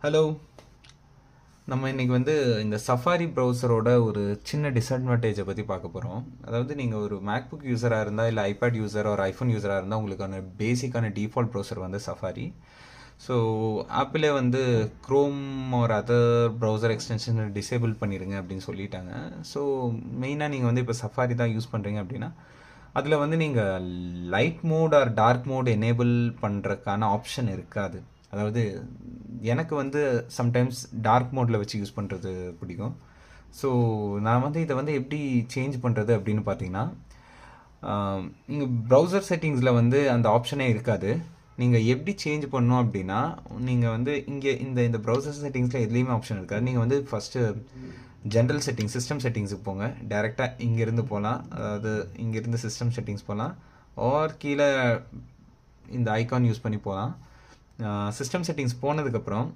Hello. நம்ம இன்றைக்கி இந்த சஃபாரி ப்ரௌசரோட ஒரு சின்ன டிஸ்அட்வான்டேஜை பற்றி பார்க்க போகிறோம். அதாவது நீங்கள் ஒரு மேக்புக் யூஸராக இருந்தால் இல்லை ஐபேட் யூஸர் ஒரு ஐஃபோன் யூஸராக இருந்தால் உங்களுக்கான பேசிக்கான டிஃபால்ட் ப்ரௌசர் சஃபாரி. ஸோ ஆப்பிளே க்ரோம் ஒரு அதர் ப்ரௌசர் எக்ஸ்டென்ஷன் டிசேபிள் பண்ணிடுங்க அப்படின்னு சொல்லிட்டாங்க. ஸோ மெயினாக நீங்கள் இப்போ சஃபாரி தான் யூஸ் பண்ணுறீங்க அப்படின்னா அதில் நீங்கள் light mode or dark mode enable பண்ணுறதுக்கான ஆப்ஷன் இருக்காது. அதாவது எனக்கு சம்டைம்ஸ் டார்க் மோடில் வச்சு யூஸ் பண்ணுறது பிடிக்கும். ஸோ நான் இதை எப்படி சேஞ்ச் பண்ணுறது அப்படின்னு பார்த்தீங்கன்னா, இங்கே ப்ரௌசர் செட்டிங்ஸில் அந்த ஆப்ஷனே இருக்காது. நீங்கள் எப்படி சேஞ்ச் பண்ணணும் அப்படின்னா, நீங்கள் இங்கே இந்த ப்ரௌசர் செட்டிங்ஸில் எதுலேயுமே ஆப்ஷன் இருக்காது. நீங்கள் ஃபஸ்ட்டு ஜென்ரல் செட்டிங்ஸ் சிஸ்டம் செட்டிங்ஸுக்கு போங்க. டேரெக்டாக இங்கேருந்து போகலாம். அதாவது இங்கேருந்து சிஸ்டம் செட்டிங்ஸ் போகலாம். ஆர் கீழே இந்த ஐகான் யூஸ் பண்ணி போகலாம். சிஸ்டம் செட்டிங்ஸ் போனதுக்கப்புறம்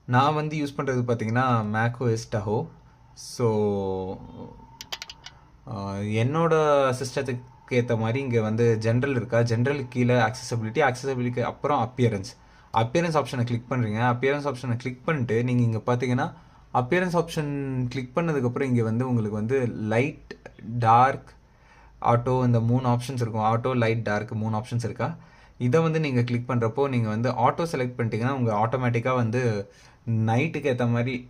நான் யூஸ் பண்ணுறது பார்த்தீங்கன்னா macOS Tahoe. ஸோ என்னோட சிஸ்டத்துக்கு ஏற்ற மாதிரி இங்கே ஜென்ரல் இருக்கா, ஜென்ரலுக்கு கீழே ஆக்சசபிலிட்டி அப்புறம் அப்பியரன்ஸ் ஆப்ஷனை கிளிக் பண்ணுறீங்க. அப்பியரன்ஸ் ஆப்ஷனை கிளிக் பண்ணிட்டு நீங்கள் இங்கே பார்த்தீங்கன்னா அப்பியரன்ஸ் ஆப்ஷன் கிளிக் பண்ணதுக்கப்புறம் இங்கே உங்களுக்கு லைட், டார்க், ஆட்டோ இந்த 3 ஆப்ஷன்ஸ் இருக்கும். ஆட்டோ, லைட், டார்க் 3 ஆப்ஷன்ஸ் இருக்கா. இதை நீங்கள் கிளிக் பண்ணுறப்போ நீங்கள் ஆட்டோ செலக்ட் பண்ணிட்டீங்கன்னா உங்கள் ஆட்டோமேட்டிக்காக நைட்டுக்கு ஏற்ற மாதிரி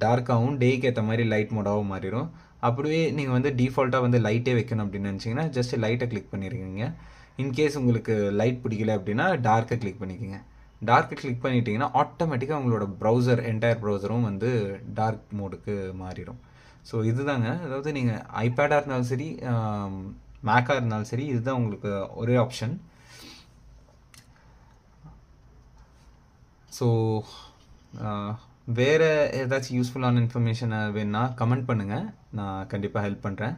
டார்க்காகவும் டேக்கு ஏற்ற மாதிரி லைட் மோடாகவும் மாறிடும். அப்படியே நீங்கள் டிஃபால்ட்டாக லைட்டே வைக்கணும் அப்படின்னு நினச்சிங்கன்னா ஜஸ்ட் லைட்டை கிளிக் பண்ணிடுவீங்க. இன்கேஸ் உங்களுக்கு லைட் பிடிக்கல அப்படின்னா டார்க்கை கிளிக் பண்ணிக்கோங்க. டார்க்கை கிளிக் பண்ணிட்டீங்கன்னா ஆட்டோமேட்டிக்காக உங்களோட ப்ரௌசர் என்டையர் ப்ரௌசரும் டார்க் மோடுக்கு மாறிடும். ஸோ இதுதாங்க. அதாவது நீங்கள் ஐபேடாக இருந்தாலும் சரி, மேக்காக இருந்தாலும் சரி, இதுதான் உங்களுக்கு ஒரே ஆப்ஷன். ஸோ வேறு ஏதாச்சும் யூஸ்ஃபுல்லான இன்ஃபர்மேஷனை வேணுன்னா கமெண்ட் பண்ணுங்கள், நான் கண்டிப்பாக ஹெல்ப் பண்ணுறேன்.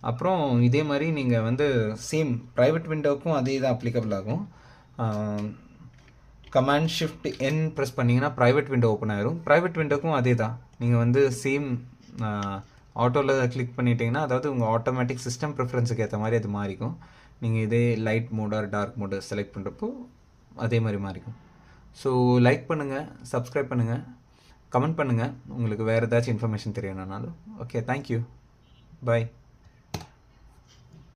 அப்புறம் இதே மாதிரி நீங்கள் சேம் ப்ரைவேட் விண்டோவுக்கும் அதே தான் அப்ளிகபிள் ஆகும். கமாண்ட் ஷிஃப்ட் என் ப்ரெஸ் பண்ணிங்கன்னா ப்ரைவேட் விண்டோ ஓப்பன் ஆகிரும். ப்ரைவேட் விண்டோக்கும் அதே தான். நீங்கள் சேம் ஆட்டோவில் கிளிக் பண்ணிட்டீங்கன்னா, அதாவது உங்கள் ஆட்டோமேட்டிக் சிஸ்டம் ப்ரிஃபரன்ஸுக்கு ஏற்ற மாதிரி அது மாறிக்கும். நீங்கள் இதே light mode or dark mode select பண்ணுறப்போ அதே மாதிரி மாறிக்கும். ஸோ லைக் பண்ணுங்கள், சப்ஸ்கிரைப் பண்ணுங்கள், கமெண்ட் பண்ணுங்கள் உங்களுக்கு வேறு ஏதாச்சும் இன்ஃபர்மேஷன் தெரியணுன்னாலும். ஓகே, தேங்க்யூ, பாய்.